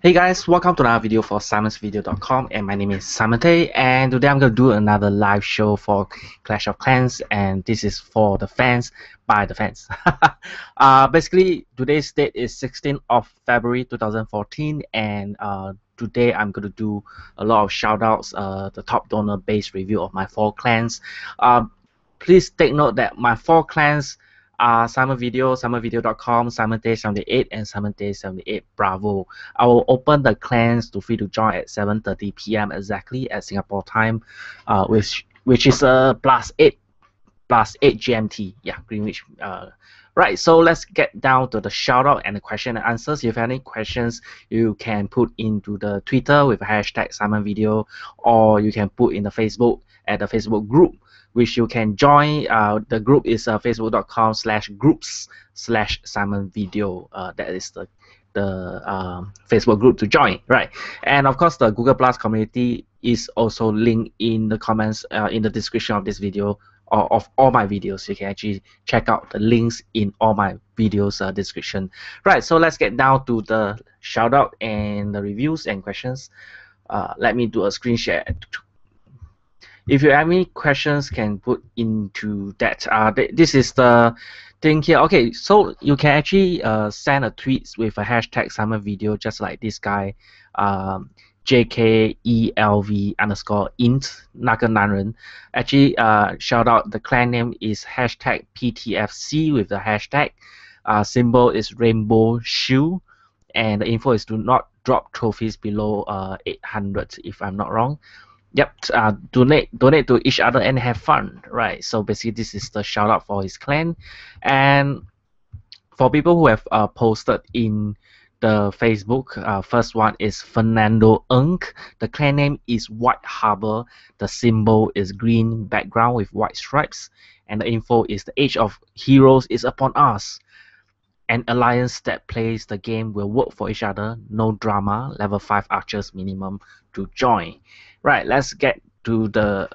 Hey guys, welcome to another video for Simonsvideo.com, and my name is Simon Tay, and today I'm going to do another live show for Clash of Clans, and this is for the fans by the fans. Basically, today's date is 16th of February 2014, and today I'm going to do a lot of shoutouts, the top donor based review of my 4 clans. Please take note that my 4 clans Simonvideo, Simonvideo.com, SimonDay78, and SimonDay78 Bravo. I will open the clans to free to join at 7:30 p.m. exactly at Singapore time, which is +8 GMT. Yeah, Greenwich. Right, so let's get down to the shout out and the question and answers. If you have any questions, you can put into the Twitter with hashtag Simonvideo, or you can put in the Facebook at the Facebook group, which you can join. The group is facebook.com/groups/SimonVideo. That is the Facebook group to join, right? And of course, the Google Plus community is also linked in the comments in the description of this video or of all my videos. You can actually check out the links in all my videos description. Right, so let's get down to the shout out and the reviews and questions. Let me do a screen share. If you have any questions, can put into that. This is the thing here. Okay, so you can actually send a tweet with a hashtag Simonvideo, just like this guy, JKELV_int 那个男人. Actually, shout out. The clan name is hashtag PTFC with the hashtag. Symbol is rainbow shoe, and the info is do not drop trophies below 800 if I'm not wrong. Yep, donate to each other and have fun, right? So basically, this is the shout out for his clan, and for people who have posted in the Facebook, first one is Fernando Ng. The clan name is White Harbor. The symbol is green background with white stripes, and the info is the age of heroes is upon us. An alliance that plays the game will work for each other. No drama. Level 5 archers minimum to join. Right, let's get to the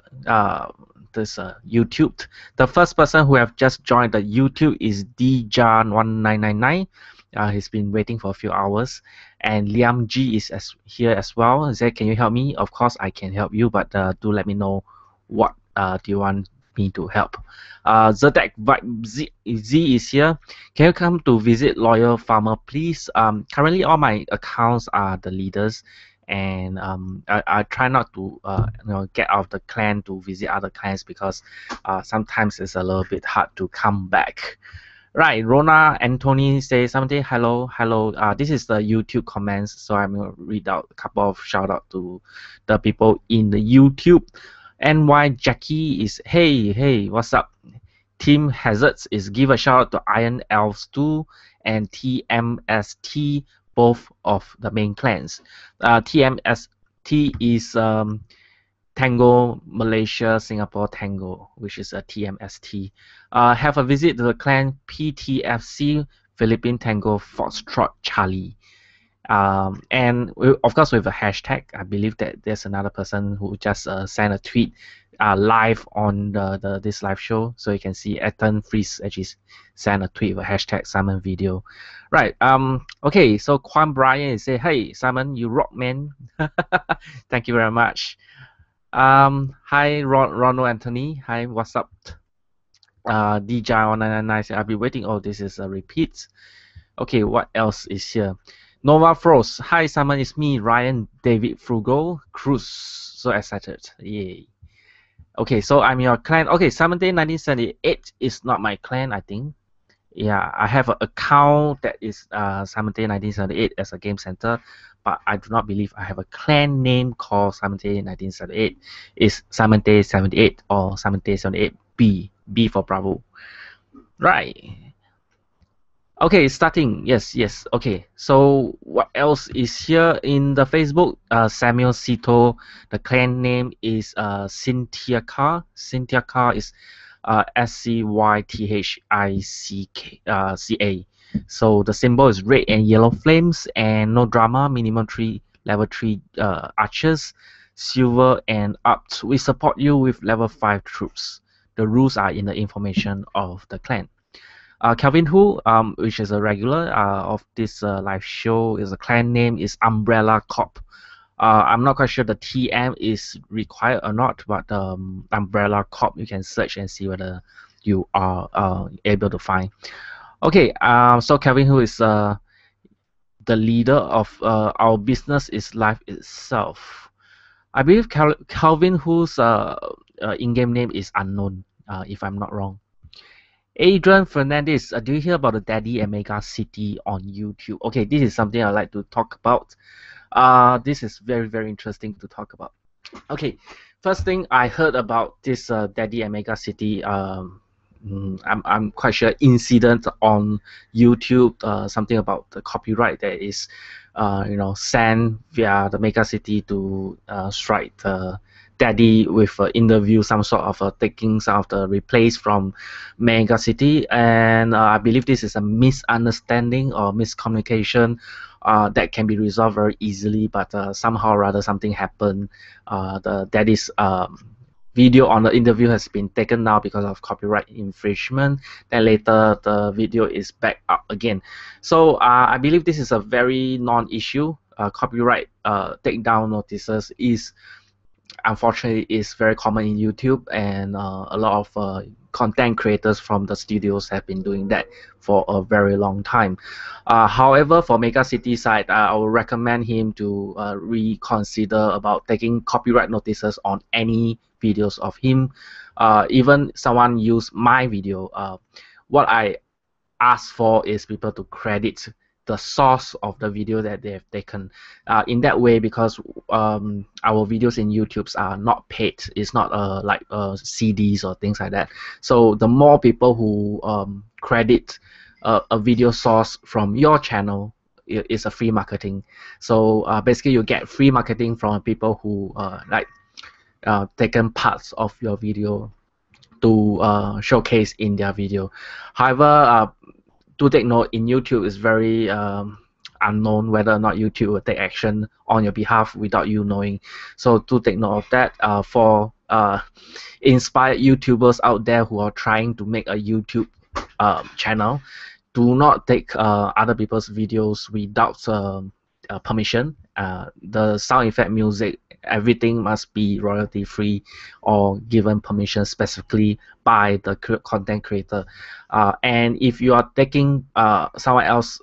YouTube. The first person who have just joined the YouTube is djan1999. He's been waiting for a few hours, and Liam G is here as well. He said, "Can you help me?" Of course, I can help you, but do let me know what do you want me to help. Zedek Vibe Z is here. Can you come to visit Loyal Farmer, please? Currently, all my accounts are the leaders, and I try not to get out of the clan to visit other clans because sometimes it's a little bit hard to come back. Right, Rona Anthony says something. Hello. This is the YouTube comments, so I'm gonna read out a couple of shout out to the people in the YouTube. NY Jackie is hey, what's up? Team Hazards is give a shout out to Iron Elves 2 and TMST, both of the main clans. TMST is Tango Malaysia Singapore Tango, which is a TMST. Have a visit to the clan PTFC Philippine Tango Foxtrot Charlie. And of course with a hashtag. I believe that there's another person who just sent a tweet live on this live show, so you can see Ethan Freeze actually sent a tweet with a hashtag Simonvideo. Right. Okay, so Quan Brian is say, "Hey Simon, you rock, man." Thank you very much. Hi Ronald Anthony. Hi, what's up? DJ199. I'll be waiting. Oh, this is a repeat. Okay, what else is here? Nova Frost. Hi Simon, it's me, Ryan David Frugal Cruz. So excited. Yay. Okay, so I'm your clan. Okay, Simon Day 1978 is not my clan, I think. Yeah, I have an account that is Simon Day 1978 as a game center, but I do not believe I have a clan name called Simon Day 1978. It's Simon Day 78 or Simon Day 78B. B for Bravo. Right. Okay, starting. Yes. Okay, so what else is here in the Facebook? Samuel Sito. The clan name is Cynthia Carr. Cynthia Carr is SCYTHICA. So the symbol is red and yellow flames, and no drama. Minimum 3 level 3 archers, silver and up. We support you with level 5 troops. The rules are in the information of the clan. Calvin Hu, which is a regular of this live show, is a clan name is Umbrella Corp. I'm not quite sure the TM is required or not, but Umbrella Corp, you can search and see whether you are able to find. Okay, so Calvin Hu is the leader of our business is life itself. I believe Calvin Hu's in-game name is unknown, if I'm not wrong. Adrian Fernandez, do you hear about the Daddy Mega City on YouTube? Okay, this is something I'd like to talk about. This is very, very interesting to talk about. Okay, first thing I heard about this Daddy Mega City, I'm quite sure incident on YouTube, something about the copyright that is, sent via the Mega City to strike the Daddy with interview, some sort of taking some of the replays from Mega City, and I believe this is a misunderstanding or miscommunication that can be resolved very easily, but somehow or other something happened. The Daddy's video on the interview has been taken now because of copyright infringement. Then later the video is back up again. So I believe this is a very non-issue. Copyright takedown notices is unfortunately is very common in YouTube, and a lot of content creators from the studios have been doing that for a very long time. However, for Mega City side, I would recommend him to reconsider about taking copyright notices on any videos of him. Even someone use my video, what I ask for is people to credit the source of the video that they have taken. In that way, because our videos in YouTube are not paid, it's not like CDs or things like that. So the more people who credit a video source from your channel, is a free marketing. So basically, you get free marketing from people who taken parts of your video to showcase in their video. However, to take note, in YouTube is very unknown whether or not YouTube will take action on your behalf without you knowing. So to take note of that, for inspired YouTubers out there who are trying to make a YouTube channel, do not take other people's videos without permission. The sound effect, music, everything must be royalty free or given permission specifically by the content creator. And if you are taking someone else,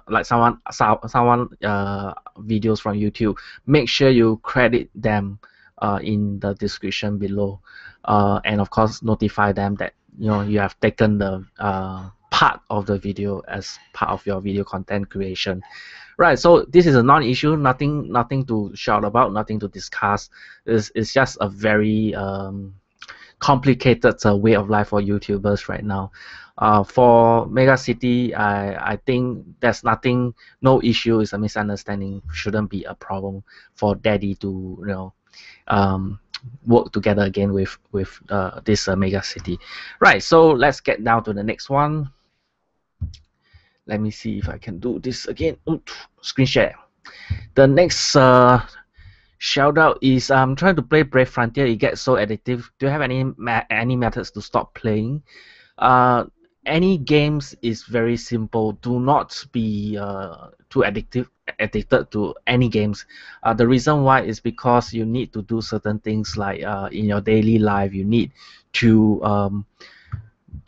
like someone videos from YouTube, make sure you credit them in the description below, and of course notify them that you have taken the part of the video as part of your video content creation. Right, so this is a non-issue, nothing to shout about, nothing to discuss. It's just a very complicated way of life for YouTubers right now. For Mega City, I think there's nothing, no issue, is a misunderstanding, shouldn't be a problem for Daddy to work together again with this Mega City. Right, so let's get down to the next one. Let me see if I can do this again. Oops, screen share. The next shout out is I'm trying to play Brave Frontier. It gets so addictive. Do you have any methods to stop playing? Any games is very simple. Do not be too addicted to any games. The reason why is because you need to do certain things, like in your daily life you need to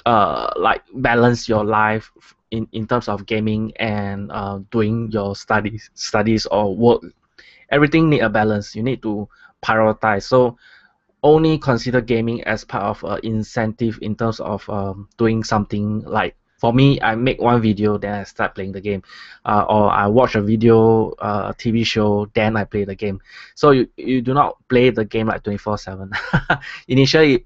like balance your life in terms of gaming and doing your studies or work. Everything need a balance. You need to prioritize. So only consider gaming as part of incentive in terms of doing something. Like for me, I make one video, then I start playing the game, or I watch a video, TV show, then I play the game. So you do not play the game like 24/7. Initially,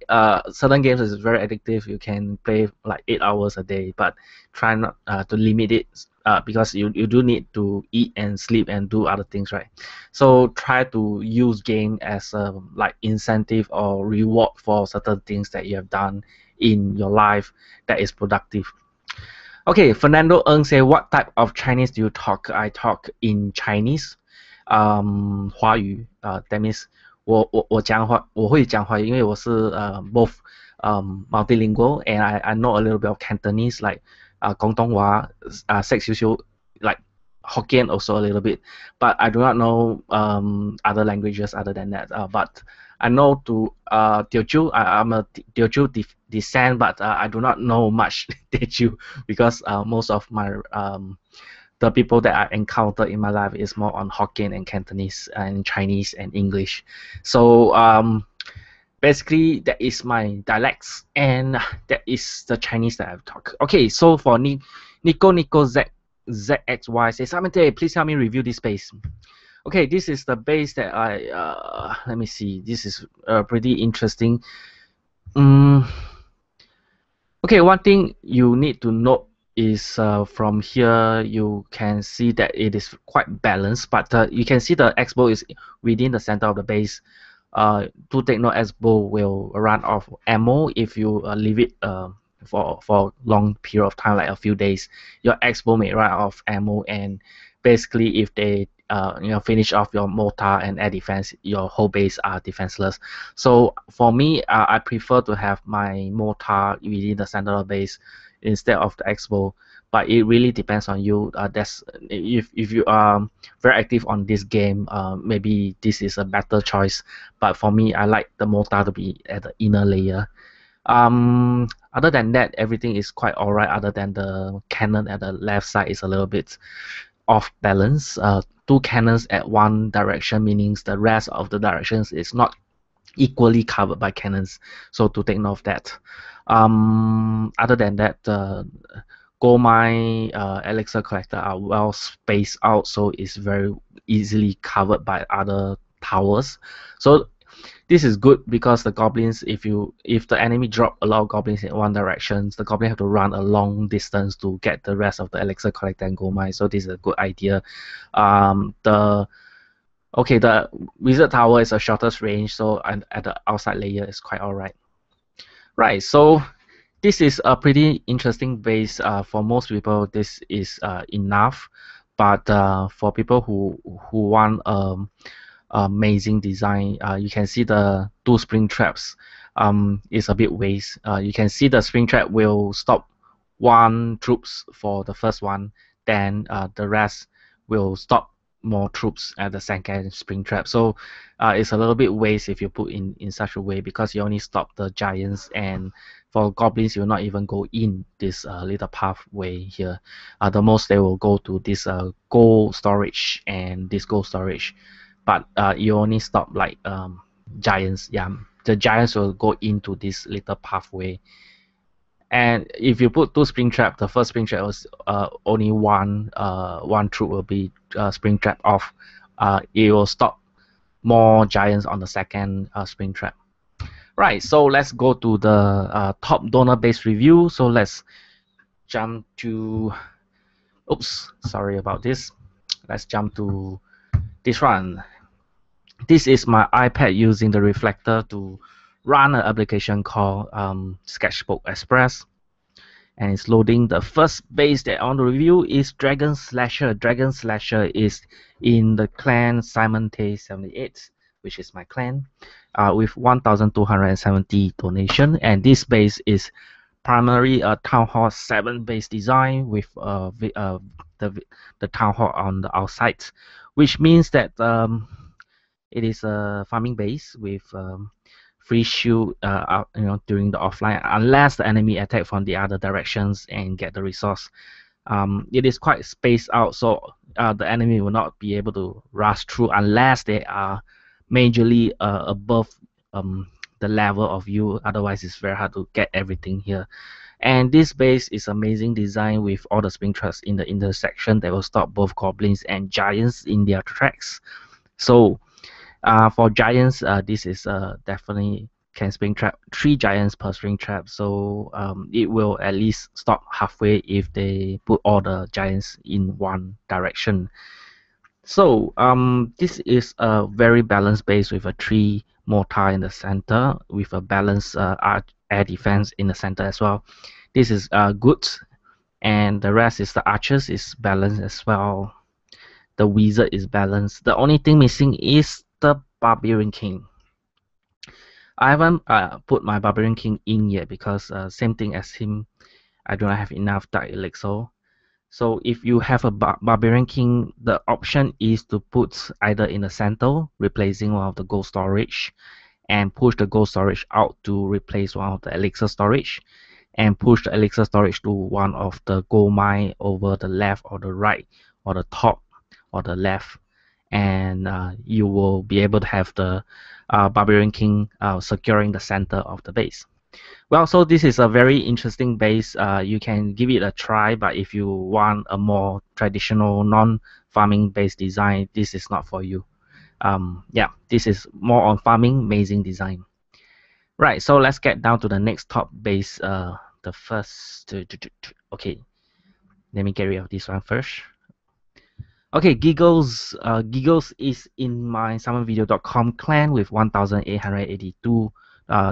certain games is very addictive. You can play like 8 hours a day, but try not to limit it, because you do need to eat and sleep and do other things, right? So try to use game as like incentive or reward for certain things that you have done in your life that is productive. Okay, Fernando Ng say, what type of Chinese do you talk? I talk in Chinese, 华语, that means 我会讲华语，因为我是both multilingual, and I know a little bit of Cantonese, like Guangdonghua, Sexiu, like Hokkien also a little bit, but I do not know other languages other than that. But I know to Teochew. I'm a Teochew descent, but I do not know much Teochew because most of my the people that I encounter in my life is more on Hokkien and Cantonese and Chinese and English. So basically that is my dialects, and that is the Chinese that I've talked. Okay, so for Nico ZXY says, Samantha, please help me review this base. Okay, this is the base that I let me see. This is pretty interesting. Okay, one thing you need to note is from here you can see that it is quite balanced, but you can see the X-bow is within the center of the base. To take note, X-bow will run off ammo if you leave it for long period of time, like a few days. Your X-bow may run off ammo, and basically if they finish off your mortar and air defense, your whole base are defenseless. So for me, I prefer to have my mortar within the center of the base instead of the X-bow. But it really depends on you. That's if you are very active on this game, maybe this is a better choice. But for me, I like the mortar to be at the inner layer. Other than that, everything is quite alright. Other than the cannon at the left side is a little bit off balance. Two cannons at one direction, meaning the rest of the directions is not equally covered by cannons. So to take note of that. Other than that, gold mine, elixir collector are well spaced out, so it's very easily covered by other towers. So this is good because the goblins, if the enemy drop a lot of goblins in one direction, the goblin have to run a long distance to get the rest of the elixir collector and gold mine. So this is a good idea. The wizard tower is a shortest range, so at the outside layer is quite alright. Right, so this is a pretty interesting base. For most people, this is enough, but for people who want amazing design, you can see the two spring traps is a bit waste. You can see the spring trap will stop one troops for the first one, then the rest will stop more troops at the second spring trap. So it's a little bit waste if you put in such a way, because you only stop the giants, and for goblins you'll not even go in this little pathway here. The most they will go to this gold storage and this gold storage, but you only stop like giants. Yeah, the giants will go into this little pathway. And if you put two spring trap, the first spring trap was only one troop will be spring trap off. It will stop more giants on the second spring trap. Right, so let's go to the top donor base review. So let's jump to, oops, sorry about this. Let's jump to this one. This is my iPad using the reflector to run an application called Sketchbook Express, and it's loading. The first base that I want to review is Dragon Slasher. Dragon Slasher is in the clan Simonvideo, which is my clan, with 1,270 donation, and this base is primarily a Town Hall 7 base design with the Town Hall on the outside, which means that it is a farming base with free shield during the offline, unless the enemy attack from the other directions and get the resource. It is quite spaced out, so the enemy will not be able to rush through unless they are majorly above the level of you. Otherwise it's very hard to get everything here. And this base is amazing design with all the spring traps in the intersection that will stop both goblins and giants in their tracks. So for giants, this is definitely can spring trap 3 giants per spring trap, so it will at least stop halfway if they put all the giants in one direction. So this is a very balanced base with a 3 mortar in the center with a balanced air defense in the center as well. This is good, and the rest is the archers is balanced as well. The wizard is balanced. The only thing missing is the Barbarian King. I haven't put my Barbarian King in yet because same thing as him, I do not have enough Dark Elixir. So if you have a Barbarian King, the option is to put either in the center, replacing one of the gold storage, and push the gold storage out to replace one of the elixir storage, and push the elixir storage to one of the gold mine over the left or the right or the top or the left, and you will be able to have the Barbarian King securing the center of the base. Well, so this is a very interesting base. You can give it a try, but if you want a more traditional non-farming based design, this is not for you. Yeah, this is more on farming amazing design. Right, so let's get down to the next top base. The first, okay, let me get rid of this one first. Okay, Giggles. Giggles is in my Simonvideo.com clan with 1,882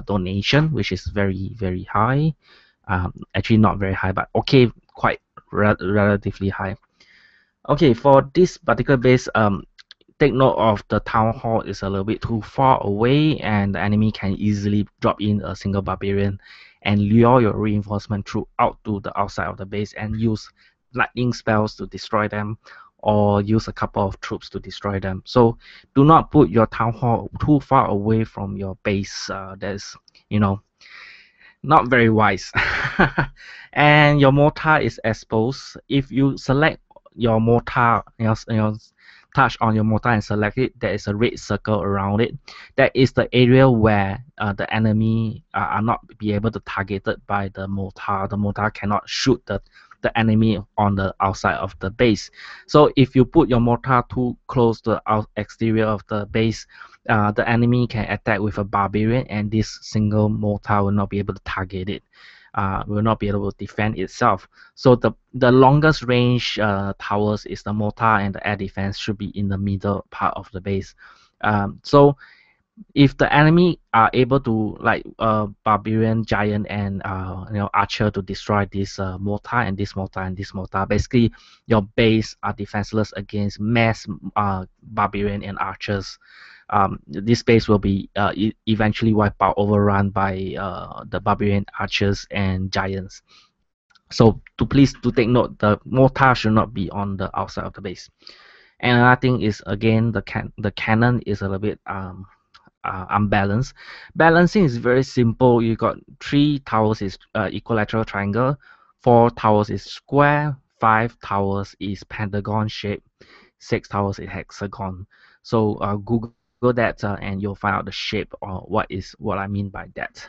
donation, which is very high. Actually not very high, but okay, quite relatively high. Okay, for this particular base, take note of the town hall is a little bit too far away, and the enemy can easily drop in a single barbarian and lure your reinforcement troop out to the outside of the base and use lightning spells to destroy them, or use a couple of troops to destroy them. So do not put your town hall too far away from your base. That's, you know, not very wise. And your mortar is exposed. If you select your mortar, touch on your mortar and select it, there is a red circle around it. That is the area where the enemy are not be able to target it by the mortar. The mortar cannot shoot the enemy on the outside of the base. So if you put your mortar too close to the exterior of the base, the enemy can attack with a barbarian, and this single mortar will not be able to target it. Will not be able to defend itself. So the longest range towers is the mortar, and the air defense should be in the middle part of the base. So if the enemy are able to, like barbarian, giant, and archer, to destroy this mortar and this mortar and this mortar, basically your base are defenseless against mass barbarian and archers. This base will be eventually wiped out, overrun by the barbarian, archers, and giants. So please take note, the mortar should not be on the outside of the base. And another thing is, again, the cannon is a little bit unbalanced. Balancing is very simple. You got 3 towers is equilateral triangle, 4 towers is square, 5 towers is pentagon shape, 6 towers is hexagon. So Google that and you'll find out the shape or what I mean by that.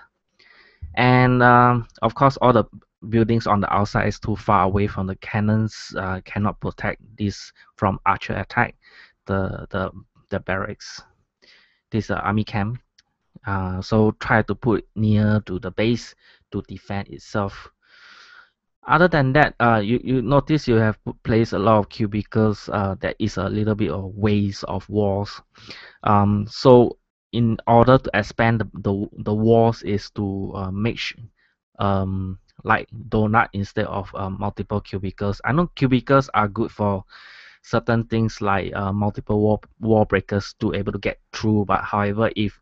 And of course, all the buildings on the outside is too far away from the cannons, cannot protect this from archer attack. The barracks, this army camp. So try to put near to the base to defend itself. Other than that, you notice you have placed a lot of cubicles. There is a little bit of waste of walls. So in order to expand the walls is to make like donut instead of multiple cubicles. I know cubicles are good for certain things like multiple wall breakers to able to get through, but however, if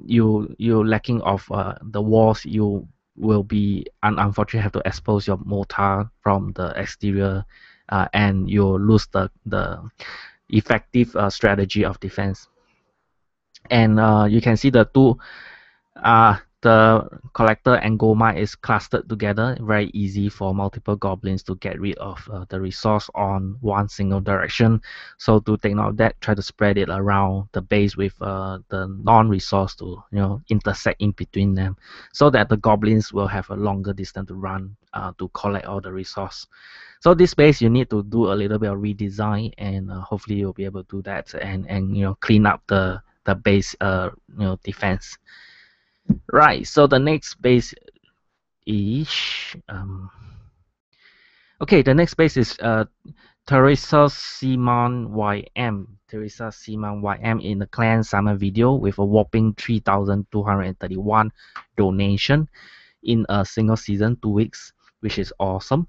you're lacking of the walls, you will be unfortunately have to expose your mortar from the exterior, and you'll lose the effective strategy of defense. And you can see the two the collector and gold mine is clustered together, very easy for multiple goblins to get rid of the resource on one single direction. So to take note of that, try to spread it around the base with the non-resource to intersect in between them, so that the goblins will have a longer distance to run to collect all the resource. So this base you need to do a little bit of redesign, and hopefully you'll be able to do that and clean up the base defense. Right, so the next base is okay, the next base is Teresa Simon YM. Teresa Simon YM in the clan Simonvideo with a whopping 3,231 donation in a single season, 2 weeks, which is awesome.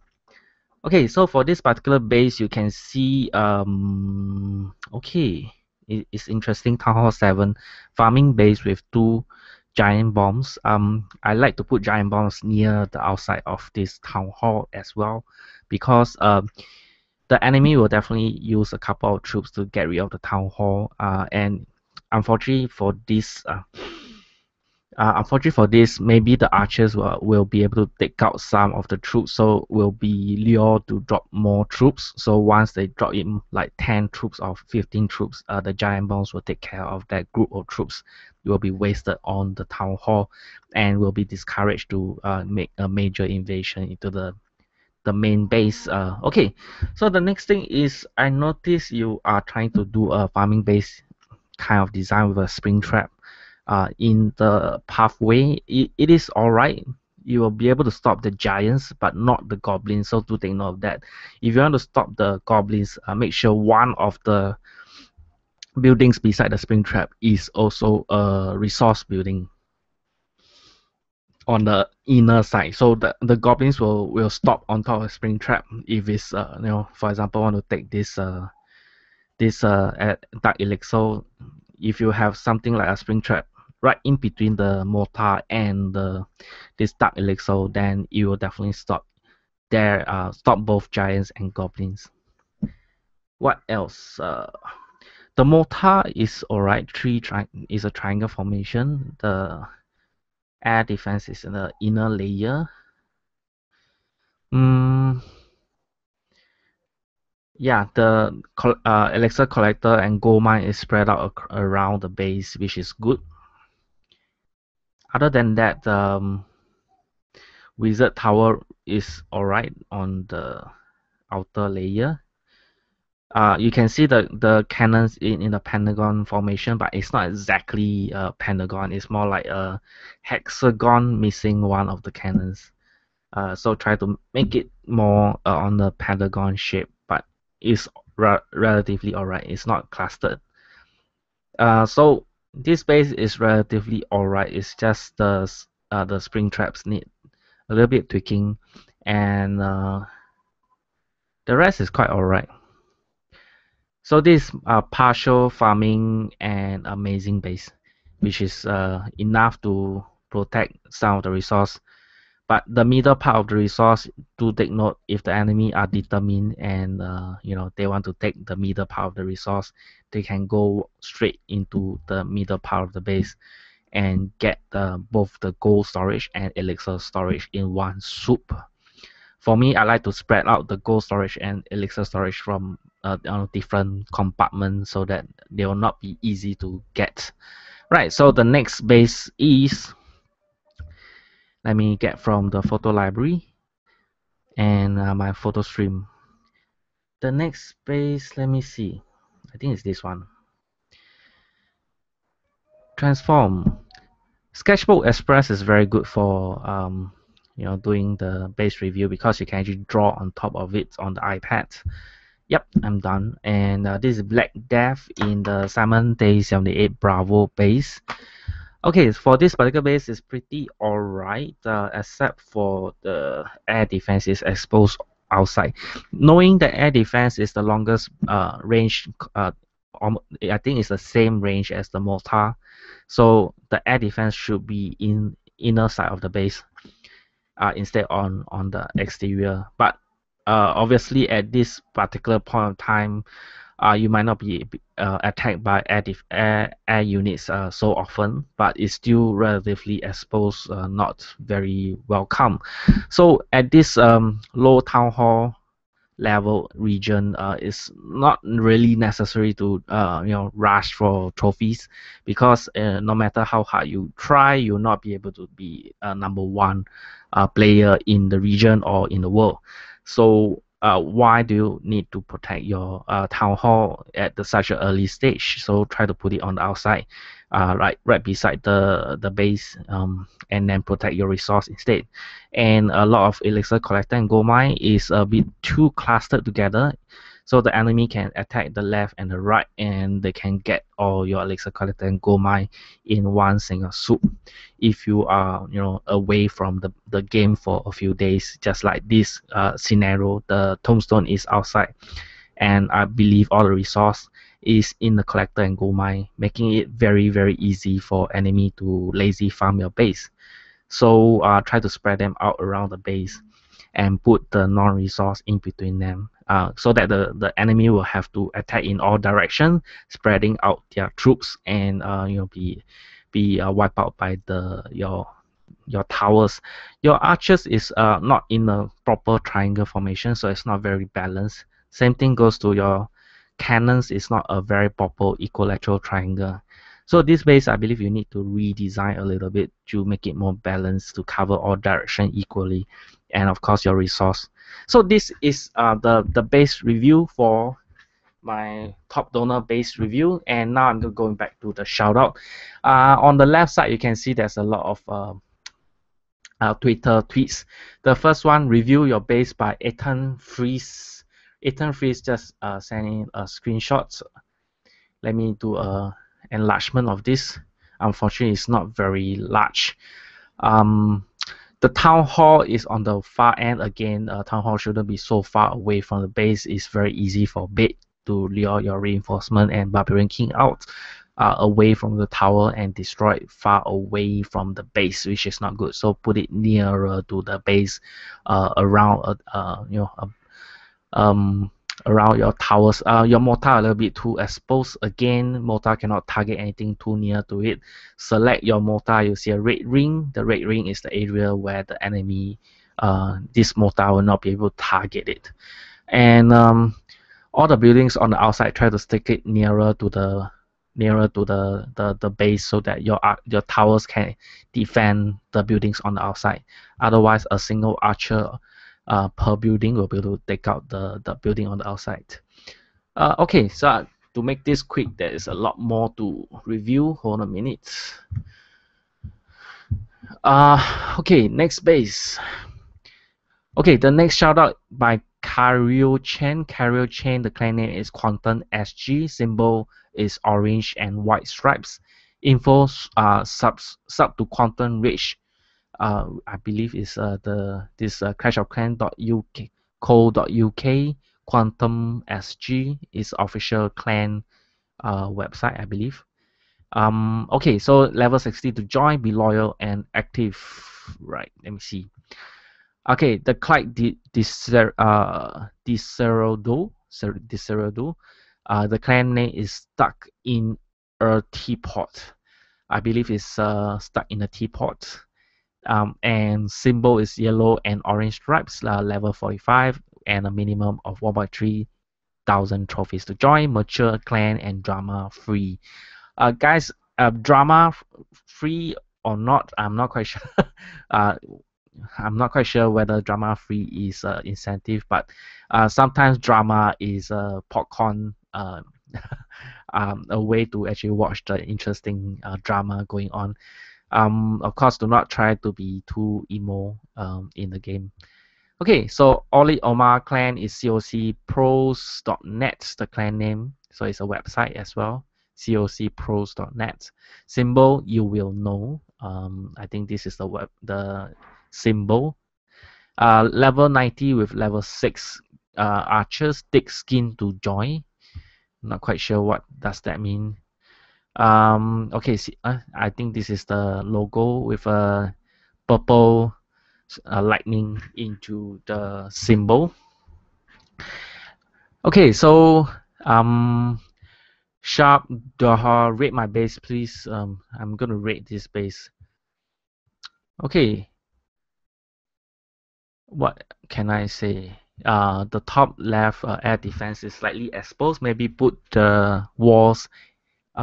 Okay, so for this particular base, you can see okay, It's interesting. Town Hall 7 farming base with 2 giant bombs. I like to put giant bombs near the outside of this town hall as well, because the enemy will definitely use a couple of troops to get rid of the town hall. And unfortunately for this, maybe the archers will be able to take out some of the troops, so will be lured to drop more troops. So once they drop in like 10 troops or 15 troops, the giant bombs will take care of that group of troops. It will be wasted on the town hall and will be discouraged to make a major invasion into the main base. Okay, so the next thing is, I notice you are trying to do a farming base kind of design with a spring trap in the pathway. It is alright. You will be able to stop the giants, but not the goblins. So do take note of that. If you want to stop the goblins, make sure one of the buildings beside the spring trap is also a resource building on the inner side, so the goblins will stop on top of spring trap if it's for example, want to take this dark elixir. If you have something like a spring trap right in between the mortar and this dark elixir, then it will definitely stop there, stop both giants and goblins. What else? The mortar is alright. Is a triangle formation. The air defense is in the inner layer. Yeah, the elixir collector and gold mine is spread out around the base, which is good. Other than that, wizard tower is alright on the outer layer. You can see the cannons in the pentagon formation, but it's not exactly a pentagon. It's more like a hexagon missing one of the cannons. So try to make it more on the pentagon shape, but it's relatively alright. It's not clustered. So this base is relatively alright. It's just the spring traps need a little bit tweaking, and the rest is quite alright. So this partial farming and amazing base, which is enough to protect some of the resource. But the middle part of the resource, do take note, if the enemy are determined and they want to take the middle part of the resource, they can go straight into the middle part of the base and get both the gold storage and elixir storage in one swoop. For me, I like to spread out the gold storage and elixir storage from different compartments so that they will not be easy to get. Right, so the next base is, let me get from the photo library and my photo stream. The next base, let me see. I think it's this one. Transform. Sketchbook Express is very good for doing the base review, because you can actually draw on top of it on the iPad. Yep, I'm done. And this is Black Death in the Simon Day 78 Bravo base. Okay, for this particular base, is pretty alright, except for the air defense is exposed outside. Knowing that air defense is the longest range, I think it's the same range as the mortar, so the air defense should be in inner side of the base instead on the exterior. But obviously at this particular point of time, you might not be attacked by air units so often, but it's still relatively exposed, not very welcome. So at this low town hall level region, it's not really necessary to rush for trophies, because no matter how hard you try, you'll not be able to be number one player in the region or in the world. So why do you need to protect your town hall at such an early stage? So try to put it on the outside, right beside the base, and then protect your resource instead. And a lot of elixir collector and gold mine is a bit too clustered together, so the enemy can attack the left and the right, and they can get all your elixir collector and gold mine in one single swoop. If you are away from the game for a few days, just like this scenario, the tombstone is outside, and I believe all the resource, is in the collector and gold mine, making it very easy for enemy to lazy farm your base. So try to spread them out around the base and put the non-resource in between them, so that the enemy will have to attack in all directions, spreading out their troops, and be wiped out by your towers. Your archers is not in a proper triangle formation, so it's not very balanced. Same thing goes to your cannons. It's not a very proper equilateral triangle. So this base, I believe you need to redesign a little bit to make it more balanced, to cover all direction equally, and of course your resource. So this is the base review for my top donor base review, and now I'm going back to the shout out. On the left side, you can see there's a lot of Twitter tweets. The first one, review your base by Ethan Freeze. Ethan Freeze just sending a screenshot. Let me do a enlargement of this. Unfortunately, it's not very large. The town hall is on the far end. Again, town hall shouldn't be so far away from the base. It's very easy for bait to lure your reinforcement and barbarian king out away from the tower and destroy it far away from the base, which is not good. So put it nearer to the base, around around your towers. Your mortar a little bit too exposed. Again, mortar cannot target anything too near to it. Select your mortar. You see a red ring. The red ring is the area where the enemy, this mortar will not be able to target it. And all the buildings on the outside, try to stick it nearer to the base, so that your towers can defend the buildings on the outside. Otherwise, a single archer per building will be able to take out the building on the outside. Okay, so to make this quick, there is a lot more to review. Hold on a minute. Okay, next base. Okay, the next shout out by Cario Chen. Cario Chen, the clan name is Quantum SG. Symbol is orange and white stripes. Info sub to Quantum Rage. I believe is this clashofclan.uk co.uk. Quantum SG is official clan website, I believe. Okay, so level 60 to join, be loyal and active. Right, let me see. Okay, the Clyde Dicerodo, the clan name is stuck in a teapot. I believe it's stuck in a teapot. And symbol is yellow and orange stripes, level 45, and a minimum of 1,300 trophies to join. Mature clan and drama free. Guys, drama free or not, I'm not quite sure. I'm not quite sure whether drama free is incentive, but sometimes drama is popcorn, a way to actually watch the interesting drama going on. Of course, do not try to be too emo in the game. Okay, so Oli Omar clan is cocpros.net, the clan name. So it's a website as well, cocpros.net. Symbol, you will know. I think this is the symbol. Level 90 with level 6 archers, thick skin to join. Not quite sure what does that mean. Okay, see, I think this is the logo with a purple lightning into the symbol. Okay, so Sharp Daha, rate my base, please. I'm gonna rate this base. Okay, what can I say? The top left air defense is slightly exposed. Maybe put the walls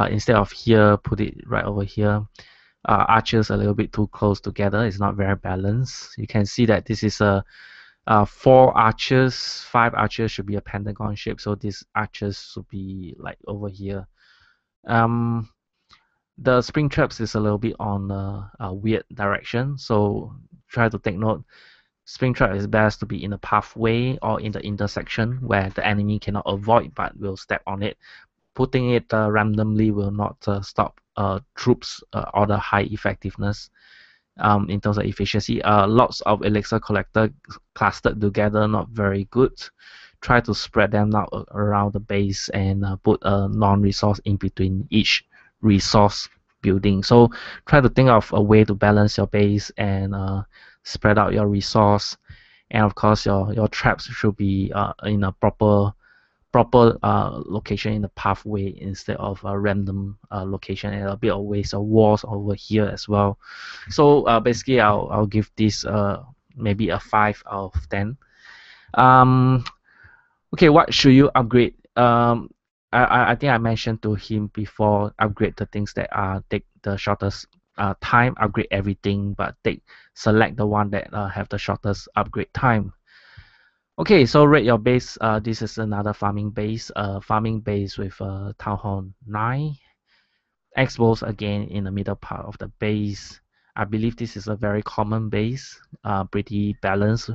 instead of here, put it right over here. Archers a little bit too close together. It's not very balanced. You can see that this is a 4 archers, 5 archers should be a pentagon shape. So these archers should be like over here. The spring traps is a little bit on a weird direction. So try to take note. Spring trap is best to be in the pathway or in the intersection where the enemy cannot avoid but will step on it. Putting it randomly will not stop troops or the high effectiveness in terms of efficiency. Lots of elixir collector clustered together, not very good. try to spread them out around the base and put a non-resource in between each resource building. So try to think of a way to balance your base and spread out your resource. And of course, your traps should be in a proper location in the pathway instead of a random location, and a bit of waste of walls over here as well. So basically, I'll give this maybe a 5 out of 10. Okay, what should you upgrade? I think I mentioned to him before, upgrade the things that take the shortest time, upgrade everything, but select the one that have the shortest upgrade time. Okay, so rate your base. This is another farming base. Farming base with Town Hall 9. Expos again in the middle part of the base. I believe this is a very common base. Pretty balanced.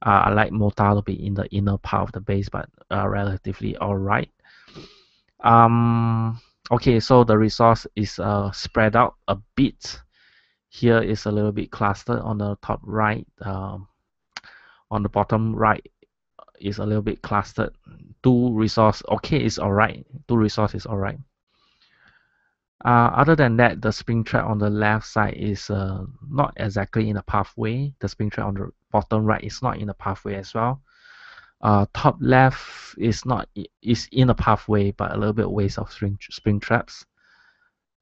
I like Mota to be in the inner part of the base, but relatively alright. Okay, so the resource is spread out a bit. Here is a little bit clustered on the top right. On the bottom right is a little bit clustered. 2 resource, okay, is alright. 2 resource is alright. Other than that, the spring trap on the left side is not exactly in the pathway. The spring trap on the bottom right is not in the pathway as well. Top left is in the pathway, but a little bit waste of spring traps.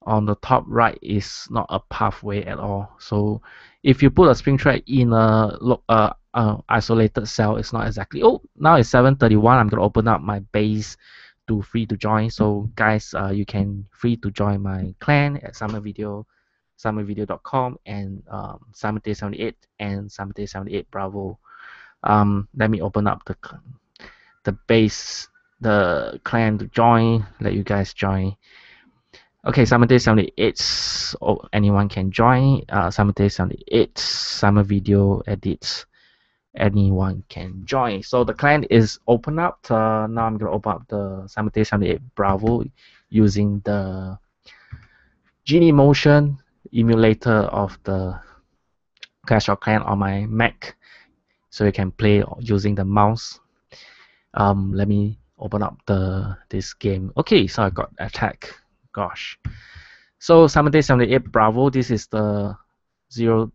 On the top right is not a pathway at all. So if you put a spring trap in a isolated cell, it's not exactly. Oh, now it's 7:31. I'm gonna open up my base to free to join. So guys, you can free to join my clan at simonvideo.com and Simonvideo78 and Simonvideo78 Bravo. Let me open up the base, the clan to join. Let you guys join. Okay, Simonvideo78. Oh, anyone can join. Simonvideo78, Simonvideo edits. Anyone can join. So the clan is open up. Now I'm gonna open up the Simonvideo78 Bravo using the Genie Motion emulator of the Clash of Clans on my Mac, so you can play using the mouse. Let me open up this game. Okay, so I got attack. Gosh. So Simonvideo78 Bravo. This is the zero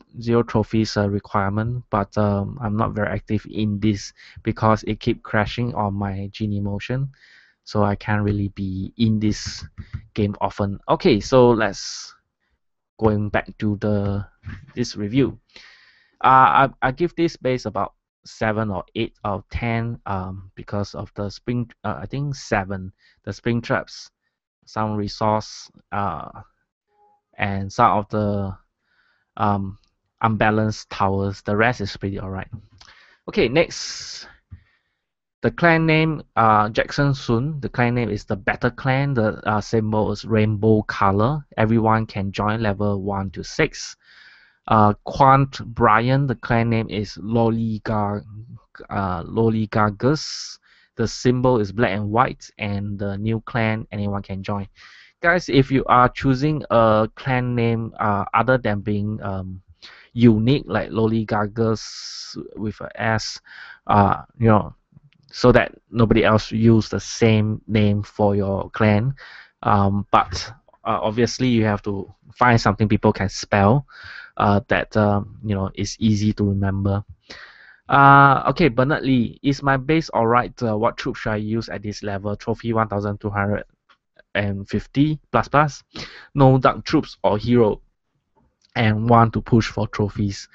trophies requirement, but I'm not very active in this because it keep crashing on my Genie Motion, so I can't really be in this game often. Okay, so let's going back to this review. I give this base about 7 or 8 out of 10 because of the spring. I think 7. The spring traps, some resource, and some of the unbalanced towers. The rest is pretty alright. Okay, next, the clan name, Jackson Sun. The clan name is the Better Clan. The symbol is rainbow color. Everyone can join level 1 to 6. Quant Brian. The clan name is Lollygagus. The symbol is black and white, and the new clan, anyone can join. Guys, if you are choosing a clan name other than being unique, like Lollygagus with a S, you know, so that nobody else use the same name for your clan, but obviously you have to find something people can spell that you know, is easy to remember. Okay, Bernard Lee, is my base alright? What troop should I use at this level? Trophy 1250 plus. No dark troops or hero, and want to push for trophies.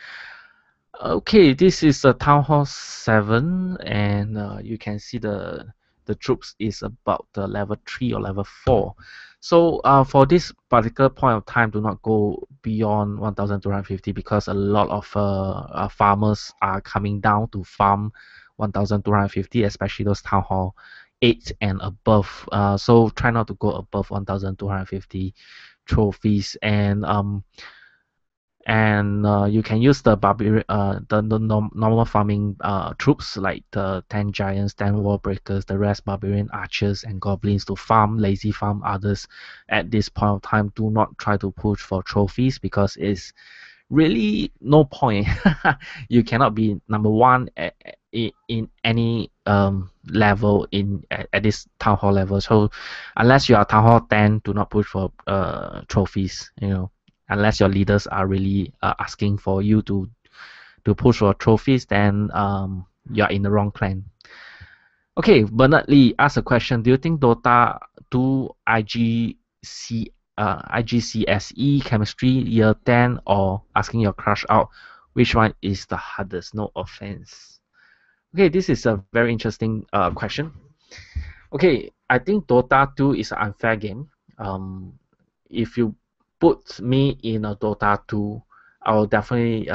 Okay, this is a Town Hall 7, and you can see the troops is about the level 3 or level 4. So for this particular point of time, do not go beyond 1250 because a lot of farmers are coming down to farm 1250, especially those Town Hall 8 and above. So try not to go above 1250 trophies, and you can use the barbarian, the normal farming troops like the 10 giants, 10 wall breakers, the rest barbarian archers and goblins to farm, lazy farm others. At this point of time, do not try to push for trophies because it's really no point. You cannot be number 1 in any level at this town hall level. So unless you are town hall 10, do not push for trophies. Unless your leaders are really asking for you to push for trophies, then you are in the wrong clan. Okay, Bernard Lee asked a question. Do you think Dota 2 IGCSE chemistry year 10 or asking your crush out, which one is the hardest? No offense. Okay, this is a very interesting question. Okay, I think Dota 2 is an unfair game. If you put me in a Dota 2, I'll definitely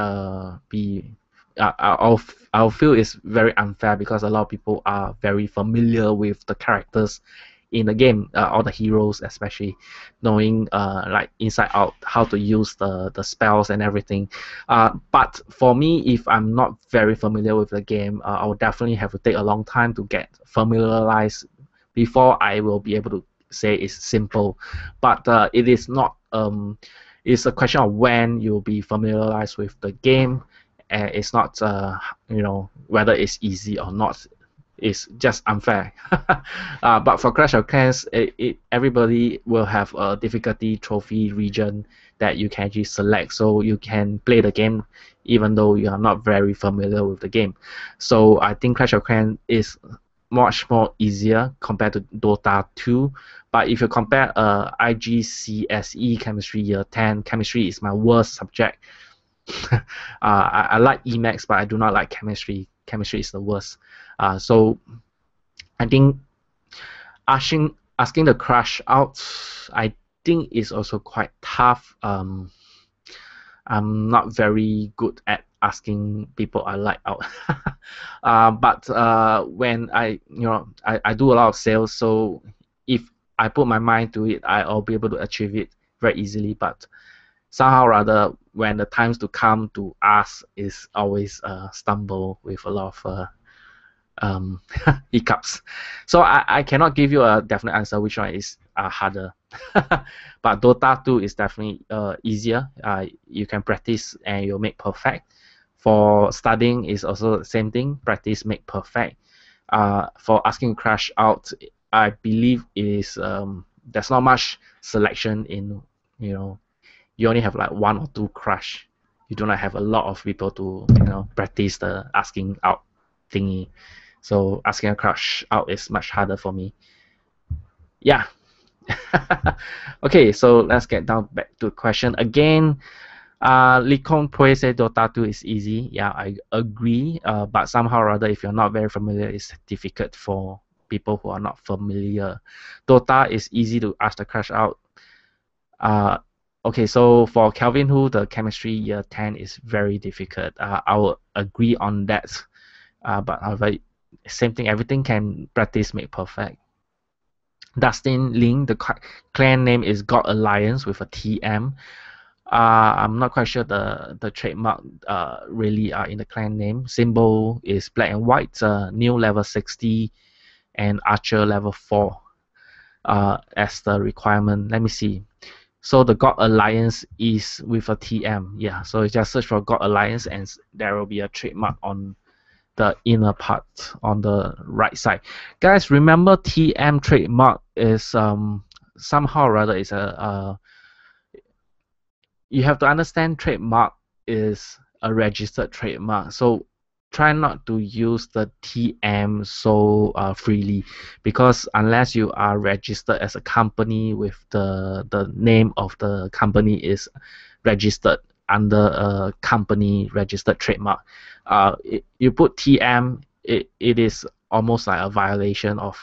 be I'll feel it's very unfair because a lot of people are very familiar with the characters in the game, all the heroes especially, knowing like inside out how to use the spells and everything. But for me, if I'm not very familiar with the game, I'll definitely have to take a long time to get familiarized before I will be able to say it's simple. But it is not. It's a question of when you'll be familiarized with the game. It's not whether it's easy or not. It's just unfair. But for Clash of Clans, everybody will have a difficulty trophy region that you can actually select, so you can play the game even though you are not very familiar with the game. So I think Clash of Clans is much more easier compared to Dota 2. But if you compare IGCSE chemistry year 10, chemistry is my worst subject. I like Emacs, but I do not like chemistry. Chemistry is the worst. So I think asking the crush out, I think is also quite tough. I'm not very good at asking people I like out. But when I do a lot of sales, so if I put my mind to it, I'll be able to achieve it very easily. But somehow or other, when the times to come to ask is always stumble with a lot of hiccups. So I cannot give you a definite answer which one is harder. But Dota 2 is definitely easier. You can practice and you'll make perfect. For studying is also the same thing. Practice make perfect. For asking crush out, I believe is there's not much selection in you only have like one or two crush. You do not have a lot of people to practice the asking out thingy. So asking a crush out is much harder for me. Yeah. Okay, so let's get down back to the question again. Likon Pue said Dota 2 is easy. Yeah, I agree. But somehow or other, if you're not very familiar, it's difficult for people who are not familiar. Dota is easy to ask the crush out. Okay, so for Calvin Hu, the chemistry year 10 is very difficult. I will agree on that. But however, same thing, everything can practice make perfect. Dustin Ling, the clan name is God Alliance with a TM. I'm not quite sure the trademark really are in the clan name. Symbol is black and white, new level 60 and archer level 4 as the requirement. Let me see. So the God Alliance is with a TM. Yeah, so you just search for God Alliance and there will be a trademark on the inner part on the right side. Guys, remember TM trademark is somehow or other is you have to understand trademark is a registered trademark. So try not to use the TM so freely, because unless you are registered as a company with the name of the company is registered under a company registered trademark, you put TM, it is almost like a violation of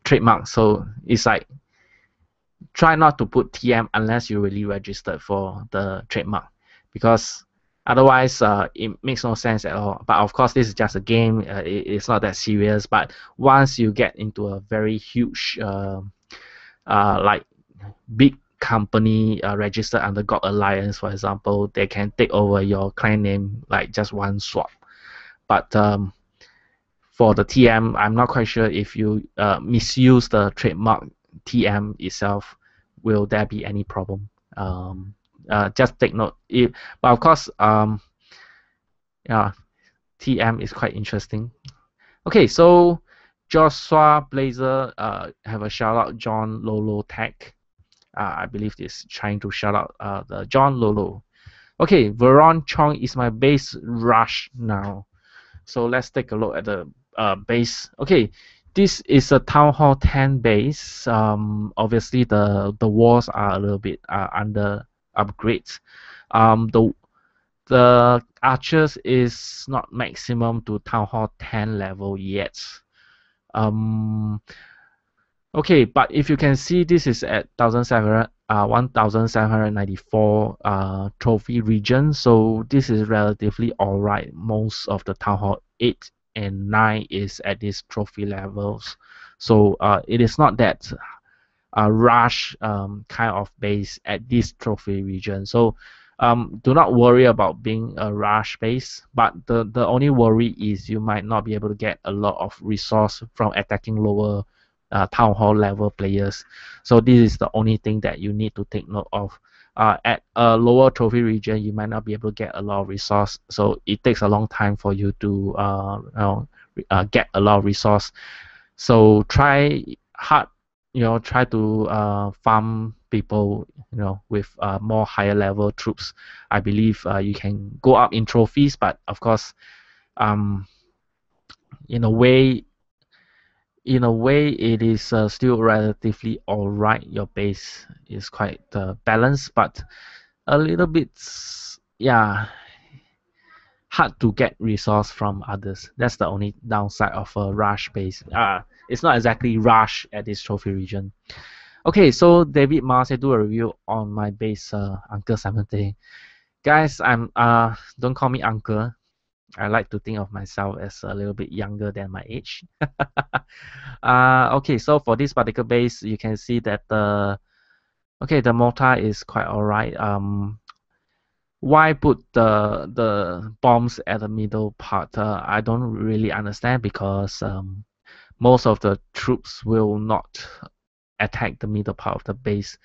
trademark. So it's like try not to put TM unless you really registered for the trademark, because otherwise it makes no sense at all. But of course, this is just a game. It's not that serious. But once you get into a very huge like big company registered under God Alliance, for example, they can take over your clan name like just one swap. But for the TM, I'm not quite sure if you misuse the trademark TM itself, will there be any problem? Just take note. But of course, yeah, TM is quite interesting. Okay, so Joshua Blazer have a shout out John Lolo tag. I believe this trying to shout out the John Lolo. Okay, Veron Chong is my base rush now. So let's take a look at the base. Okay, this is a Town Hall 10 base. Obviously the walls are a little bit under upgrades. The archers is not maximum to Town Hall 10 level yet. Um, okay, but if you can see, this is at 1794 trophy region, so this is relatively alright. Most of the Town Hall 8 and 9 is at these trophy levels, so it is not that rush kind of base at this trophy region. So do not worry about being a rush base, but the only worry is you might not be able to get a lot of resource from attacking lower town hall level players. So this is the only thing that you need to take note of. At a lower trophy region, you might not be able to get a lot of resource, so it takes a long time for you to get a lot of resource. So try hard, try to farm people, with more higher level troops. I believe you can go up in trophies, but of course, um, in a way, it is still relatively alright. Your base is quite balanced, but a little bit, yeah, hard to get resource from others. That's the only downside of a rush base. It's not exactly rush at this trophy region. Okay, so David Mars, I do a review on my base, Uncle Simon Day. Guys, I'm don't call me uncle. I like to think of myself as a little bit younger than my age. Okay, so for this particular base, you can see that the mortar is quite alright. Why put the bombs at the middle part? I don't really understand, because most of the troops will not attack the middle part of the base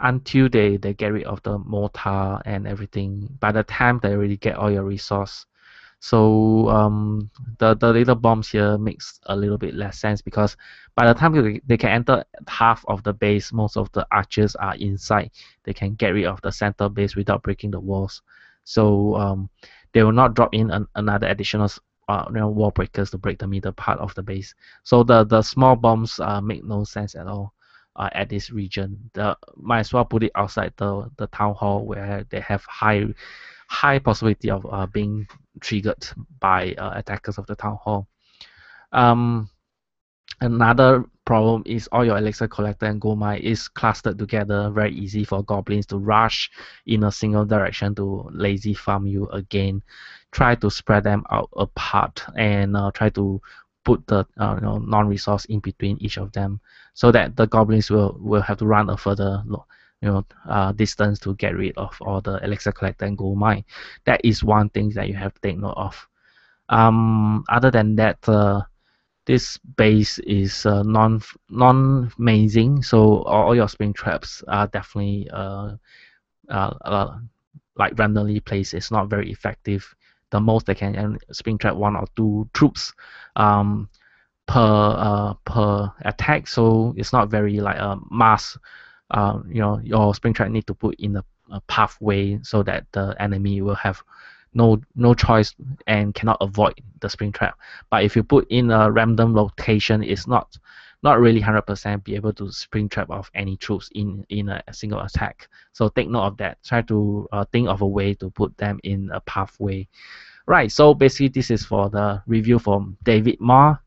until they get rid of the mortar and everything. By the time they already get all your resource, so the little bombs here makes a little bit less sense, because by the time they can enter half of the base, most of the archers are inside. They can get rid of the center base without breaking the walls. So they will not drop in another additional wall breakers to break the middle part of the base. So the small bombs make no sense at all at this region. Might as well put it outside the town hall, where they have high possibility of being triggered by attackers of the town hall. Another problem is all your elixir collector and gold mine is clustered together, very easy for goblins to rush in a single direction to lazy farm you again. Try to spread them out apart, and try to put the non-resource in between each of them, so that the goblins will have to run a further distance to get rid of all the elixir collector and gold mine. That is one thing that you have to take note of. Other than that, this base is non-mazing, so all your spring traps are definitely like randomly placed. It's not very effective. The most they can spring trap 1 or 2 troops per attack, so it's not very like a mass. Your spring trap need to put in a pathway, so that the enemy will have no choice and cannot avoid the spring trap. But if you put in a random location, it's not really 100% be able to spring trap of any troops in a single attack. So take note of that. Try to think of a way to put them in a pathway. Right, so basically this is for the review from David Ma.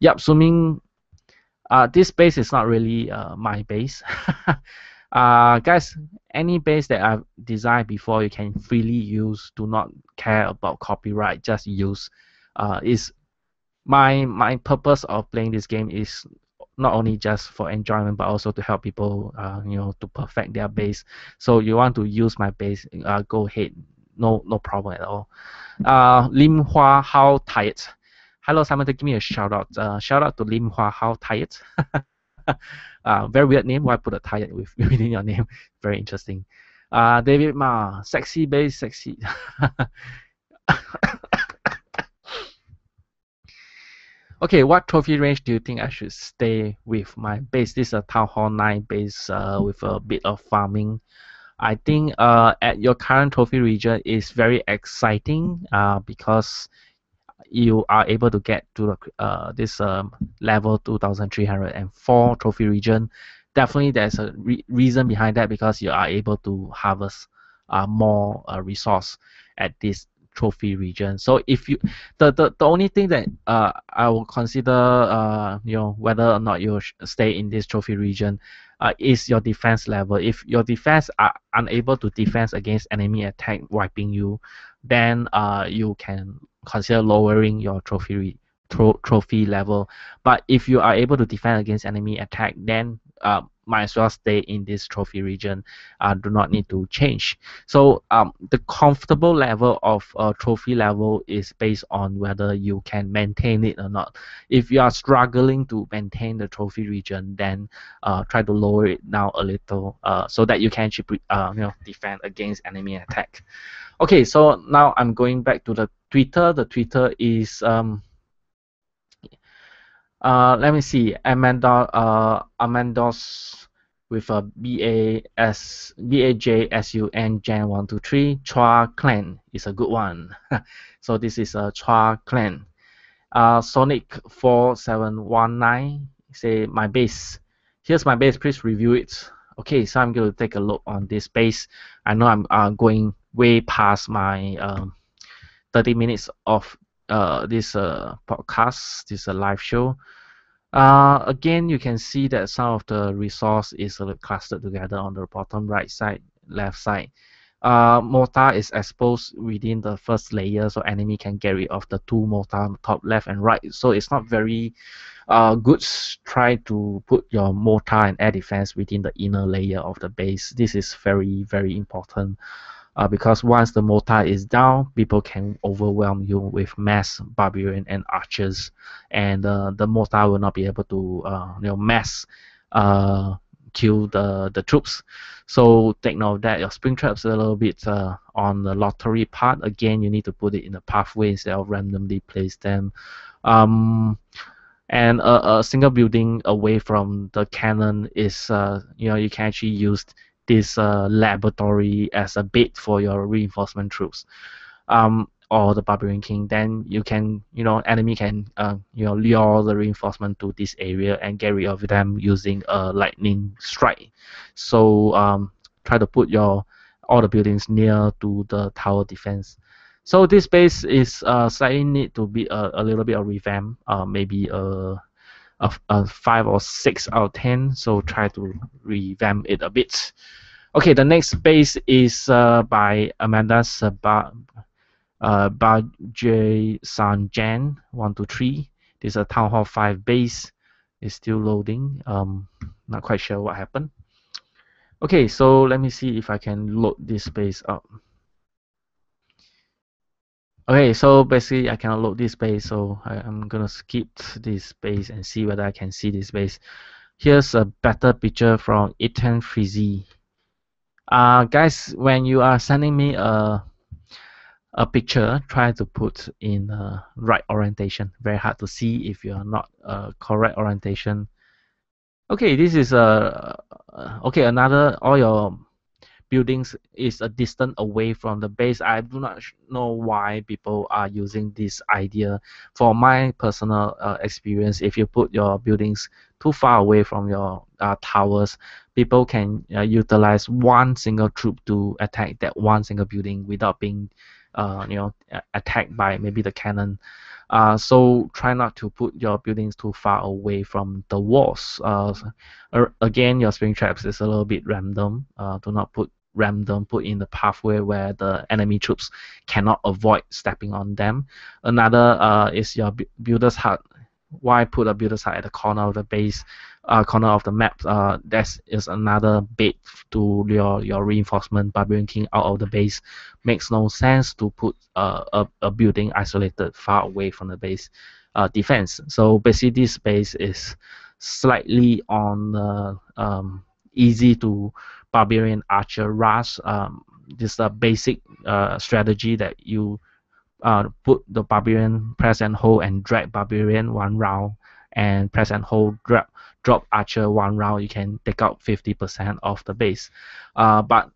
Yep, assuming this base is not really my base. Guys, any base that I've designed before, you can freely use. Do not care about copyright, just use. Is my purpose of playing this game is not only just for enjoyment, but also to help people to perfect their base. So you want to use my base, go ahead, no problem at all. Lim Hua, how tired? Hello, Simon, give me a shout out. Shout out to Lim Hua, how tired? Very weird name. Why put a tired within your name? Very interesting. David Ma, sexy base, sexy. Okay, what trophy range do you think I should stay with my base? This is a Town Hall 9 base with a bit of farming. I think at your current trophy region is very exciting because you are able to get to this level 2304 trophy region. Definitely there's a reason behind that, because you are able to harvest more resource at this trophy region. So if you the only thing that I will consider whether or not you stay in this trophy region is your defense level. If your defense are unable to defense against enemy attack wiping you, then you can consider lowering your trophy level. But if you are able to defend against enemy attack, then might as well stay in this trophy region. Do not need to change. So the comfortable level of trophy level is based on whether you can maintain it or not. If you are struggling to maintain the trophy region, then try to lower it down a little so that you can actually defend against enemy attack. Okay, so now I'm going back to the Twitter. The Twitter is let me see, Amandos with a BAJSUN Jan 123. Chua Clan is a good one. So this is a Chua Clan. Sonic 4719 say my base. Here's my base. Please review it. Okay, so I'm going to take a look on this base. I know I'm going way past my 30 minutes of this podcast, this live show. Again, you can see that some of the resource is clustered together on the bottom right side, left side. Mortar is exposed within the first layer, so enemy can get rid of the two mortar on the top left and right. So it's not very good. Try to put your mortar and air defense within the inner layer of the base. This is very, very important. Because once the mortar is down, people can overwhelm you with mass barbarian and archers, and the mortar will not be able to mass kill the troops. So take note of that. Your spring traps are a little bit on the lottery part. Again, you need to put it in a pathway instead of randomly place them. And a single building away from the cannon is you can actually use this laboratory as a bait for your reinforcement troops, or the barbarian king. Then you can enemy can lure the reinforcement to this area and get rid of them using a lightning strike. So try to put your all the buildings near to the tower defense. So this base is slightly need to be a little bit of revamp, maybe a 5 or 6 out of 10. So try to revamp it a bit. Okay, the next base is by Amanda Bajay Sanjan 123. This is a Town Hall 5 base. It's still loading. Not quite sure what happened. Okay, so let me see if I can load this base up. Okay, so basically I cannot load this base, so I'm gonna skip this base and see whether I can see this base. Here's a better picture from Ethan Frizzy. Guys, when you are sending me a picture, try to put in right orientation. Very hard to see if you are not correct orientation. Okay, this is okay, another, all your buildings is a distance away from the base. I do not know why people are using this idea. For my personal experience, if you put your buildings too far away from your towers, people can utilize one single troop to attack that one single building without being attacked by maybe the cannon. So try not to put your buildings too far away from the walls. Again, your spring traps is a little bit random. Do not put put in the pathway where the enemy troops cannot avoid stepping on them. Another is your builder's hut. Why put a builder's hut at the corner of the base, corner of the map? That is another bait to your reinforcement barbarian king out of the base. Makes no sense to put a building isolated far away from the base defense. So basically, this base is slightly on easy to barbarian archer rush. This is a basic strategy that you put the barbarian, press and hold and drag barbarian one round, and press and hold drop archer one round, you can take out 50% of the base. But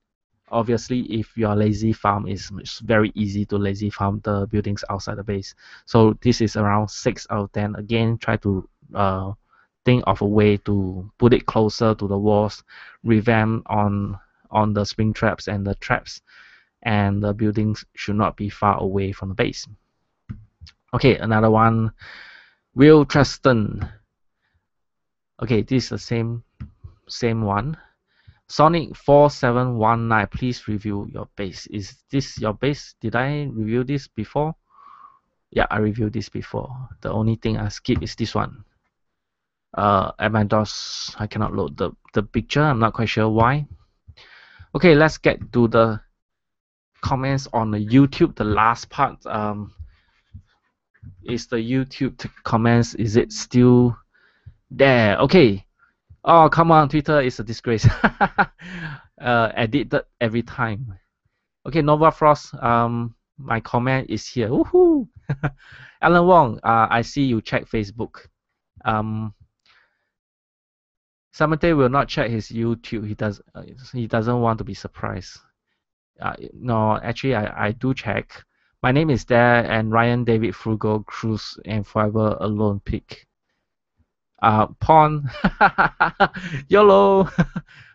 obviously, if you are lazy farm, it's very easy to lazy farm the buildings outside the base. So this is around 6 out of 10. Again, try to think of a way to put it closer to the walls, revamp on the spring traps and the traps, and the buildings should not be far away from the base. Okay, another one, Will Treston. Okay, this is the same one. Sonic 4719, please review your base. Is this your base? Did I review this before? Yeah, I reviewed this before. The only thing I skip is this one. At my DOS, I cannot load the picture. I'm not quite sure why. Okay, let's get to the comments on the YouTube. The last part is the YouTube comments. Is it still there? Okay. Oh, come on, Twitter is a disgrace. Edited every time. Okay, Nova Frost, my comment is here. Woohoo! Alan Wong, I see you check Facebook. Samantha will not check his YouTube. He doesn't want to be surprised. No, actually, I do check. My name is there, and Ryan David Frugal Cruz and Forever Alone Pick. Pawn. YOLO.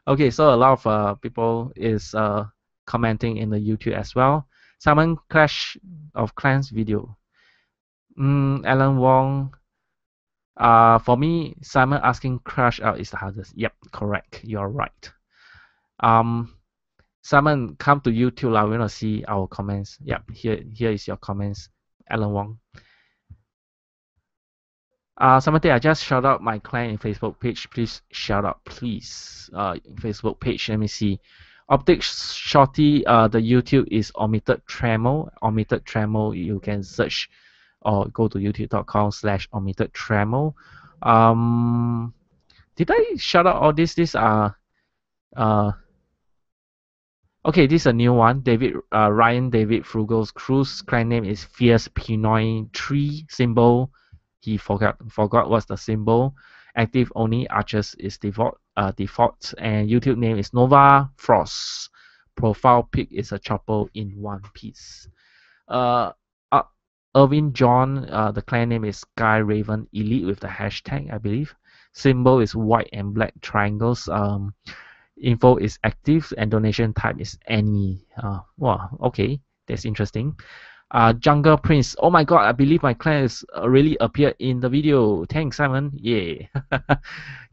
Okay, so a lot of people is commenting in the YouTube as well. Simon Clash of Clans video. Alan Wong. For me, Simon asking crash out is the hardest. Yep, correct. You're right. Simon, come to YouTube. We want to see our comments. Yep, here is your comments, Alan Wong. Samantha, I just shout out my clan in Facebook page. Please shout out, please. Facebook page. Let me see. Optics Shorty. The YouTube is Omitted Tremor. Omitted Tremor. You can search or go to youtube.com/omitted tremor. Did I shout out all this? These are okay, this is a new one. Ryan David Frugal's Cruz. Clan name is Fierce Pinoy Tree symbol. He forgot what's the symbol. Active only archers is default, and YouTube name is Nova Frost. Profile pic is a chopper in one piece. Irvin John, the clan name is Sky Raven Elite with the hashtag, I believe. Symbol is white and black triangles. Info is active and donation type is any. Wow, okay, that's interesting. Jungle Prince. Oh my god, I believe my clan is really appeared in the video. Thanks, Simon. Yeah.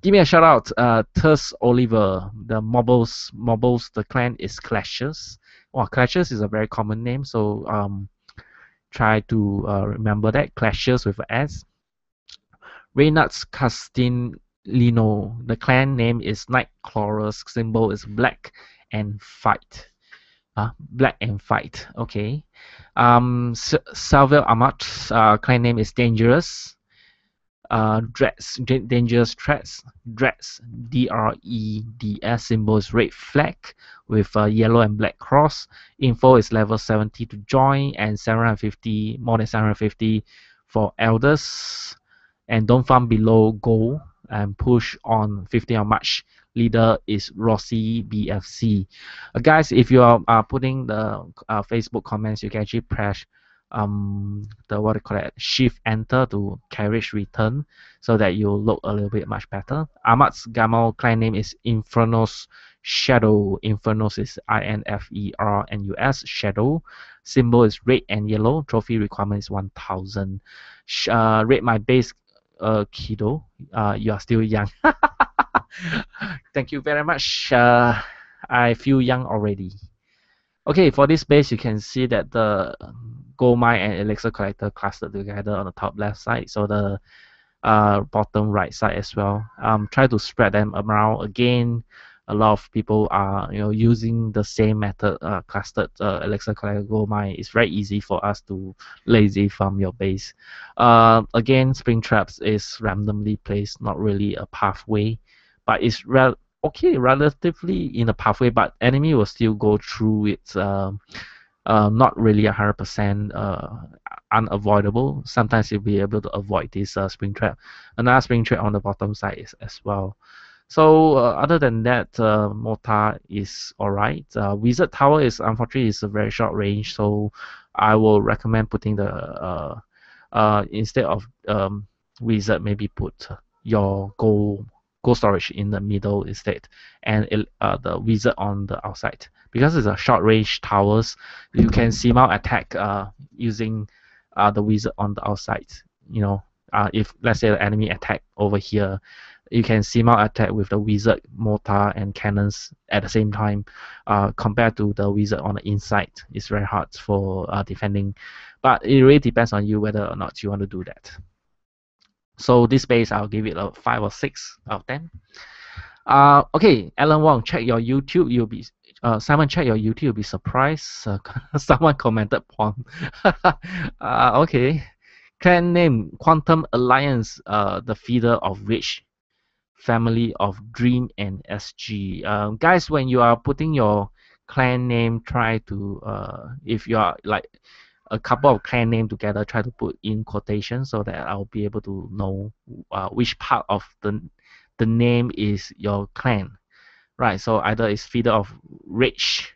Give me a shout out. Thurs Oliver. The Mobiles, the clan is Clashes. Wow, Clashes is a very common name, so try to remember that. Clashes with an S. Reynards Castilino. The clan name is Nightcrawlers. Symbol is black and fight. Black and fight. Okay. Salvel Amat's clan name is Dangerous. Dreads, Dangerous Threats. Dreads, DREDS. Symbol is red flag with a yellow and black cross. Info is level 70 to join and 750, more than 750 for elders. And don't farm below goal and push on 15 of March. Leader is Rossi BFC. Guys, if you are putting the Facebook comments, you can actually press Shift Enter to carriage return so that you look a little bit much better. Ahmad's Gamal clan name is Infernos Shadow. Infernos is INFERNUS Shadow. Symbol is red and yellow. Trophy requirement is 1000. Rate my base, Kido. You are still young. Thank you very much. I feel young already. Okay, for this base, you can see that the gold mine and elixir collector clustered together on the top left side, so the bottom right side as well. Try to spread them around again. A lot of people are using the same method, clustered elixir collector gold mine. It's very easy for us to lazy farm your base. Again, spring traps is randomly placed, not really a pathway, but it's relatively in a pathway, but enemy will still go through its not really 100% unavoidable. Sometimes you'll be able to avoid this spring trap. Another spring trap on the bottom side is as well. So other than that, mortar is alright. Wizard Tower is unfortunately is a very short range, so I will recommend putting the instead of wizard, maybe put your gold storage in the middle instead, and the wizard on the outside. Because it's a short range towers, you can CMOU attack using the wizard on the outside. You know, if let's say the enemy attack over here, you can CMOU attack with the wizard, mortar, and cannons at the same time. Compared to the wizard on the inside, it's very hard for defending. But it really depends on you whether or not you want to do that. So this base, I'll give it a 5 or 6 out of 10. Okay, Alan Wong, check your YouTube. You'll be Simon, check your YouTube. You'll be surprised. Someone commented porn. Okay. Clan name Quantum Alliance. The feeder of which family of Dream and SG. Guys, when you are putting your clan name, try to if you are like a couple of clan name together, try to put in quotation so that I'll be able to know which part of the name is your clan, right? So either it's feeder of Rich,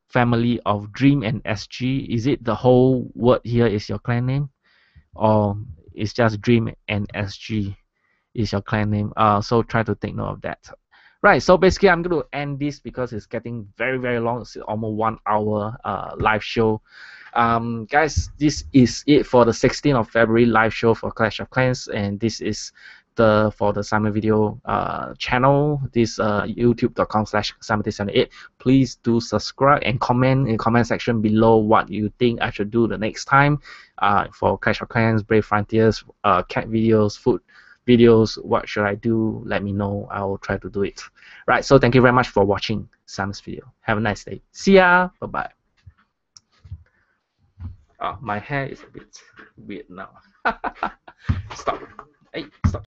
family of Dream and SG. Is it the whole word here is your clan name, or it's just Dream and SG is your clan name? So try to take note of that. Right, so basically I'm going to end this because it's getting very, very long. It's almost 1 hour live show. Guys, this is it for the 16th of February live show for Clash of Clans, and this is for the Simonvideo channel. This youtube.com/Simonvideo78. Please do subscribe and comment in the comment section below what you think I should do the next time for Clash of Clans, Brave Frontiers, cat videos, food videos. What should I do? Let me know. I will try to do it. Right, so thank you very much for watching Simon's video. Have a nice day. See ya. Bye bye. My hair is a bit weird now. Stop. Hey, stop.